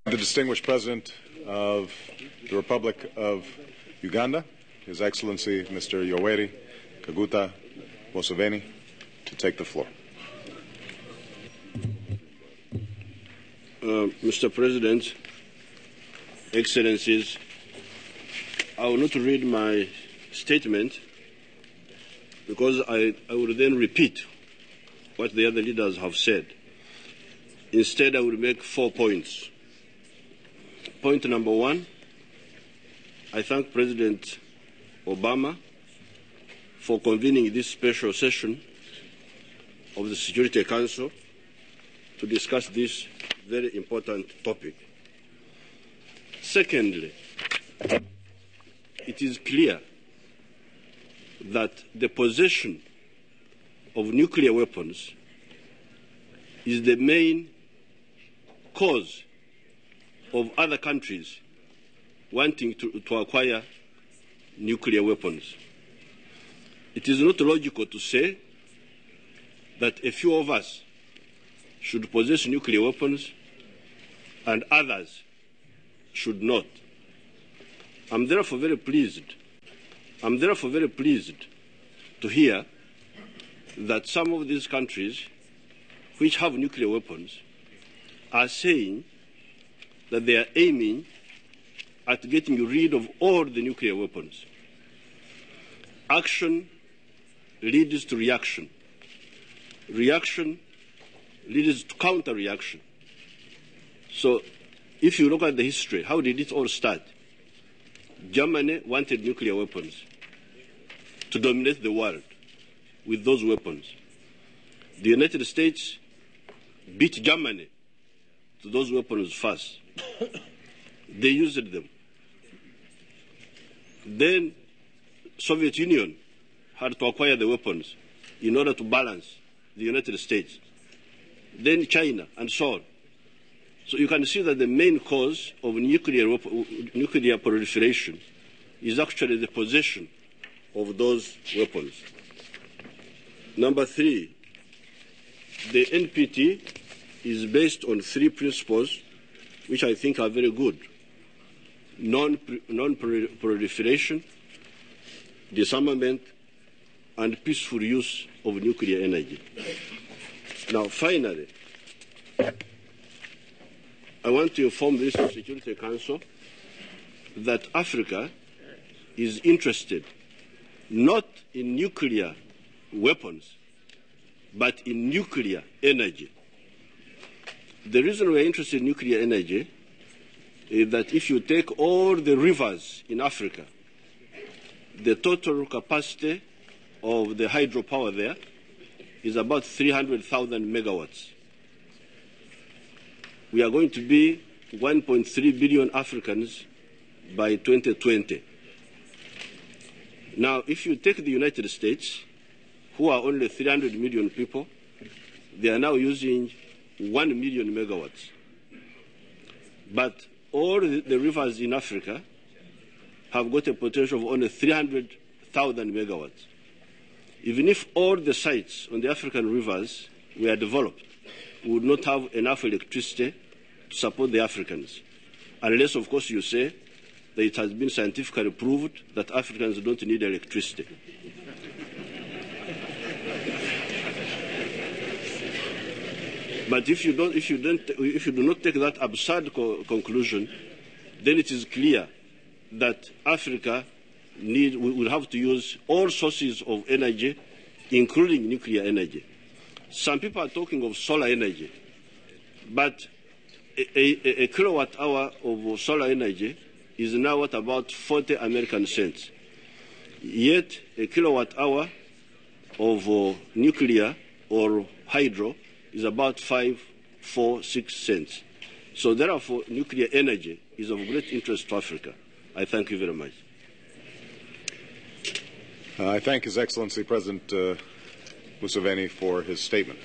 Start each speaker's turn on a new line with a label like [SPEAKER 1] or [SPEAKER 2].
[SPEAKER 1] The distinguished President of the Republic of Uganda, His Excellency Mr. Yoweri Kaguta Museveni, to take the floor.
[SPEAKER 2] Mr. President, Excellencies, I will not read my statement because I will then repeat what the other leaders have said. Instead, I will make 4 points. Point number 1, I thank President Obama for convening this special session of the Security Council to discuss this very important topic. Secondly, it is clear that the possession of nuclear weapons is the main cause of other countries wanting to acquire nuclear weapons. It is not logical to say that a few of us should possess nuclear weapons and others should not. I'm therefore very pleased to hear that some of these countries which have nuclear weapons are saying that they are aiming at getting rid of all the nuclear weapons. Action leads to reaction. Reaction leads to counter-reaction. So if you look at the history, how did it all start? Germany wanted nuclear weapons to dominate the world with those weapons. The United States beat Germany to those weapons first. They used them. Then Soviet Union had to acquire the weapons in order to balance the United States. Then China, and so on. So you can see that the main cause of nuclear proliferation is actually the possession of those weapons. Number 3, the NPT is based on 3 principles which I think are very good. Non-proliferation, disarmament, and peaceful use of nuclear energy. Now, finally, I want to inform this Security Council that Africa is interested not in nuclear weapons, but in nuclear energy. The reason we're interested in nuclear energy is that if you take all the rivers in Africa, the total capacity of the hydropower there is about 300,000 megawatts. We are going to be 1.3 billion Africans by 2020. Now, if you take the United States, who are only 300 million people, they are now using 1 million megawatts. But all the rivers in Africa have got a potential of only 300,000 megawatts. Even if all the sites on the African rivers were developed, we would not have enough electricity to support the Africans. Unless, of course, you say that it has been scientifically proved that Africans don't need electricity. But if you do not take that absurd conclusion, then it is clear that Africa will have to use all sources of energy, including nuclear energy. Some people are talking of solar energy, but a kilowatt hour of solar energy is now at about 40 American cents. Yet a kilowatt hour of nuclear or hydro is about 5, 4, 6 cents. So therefore, nuclear energy is of great interest to Africa. I thank you very much.
[SPEAKER 1] I thank His Excellency President Museveni for his statement.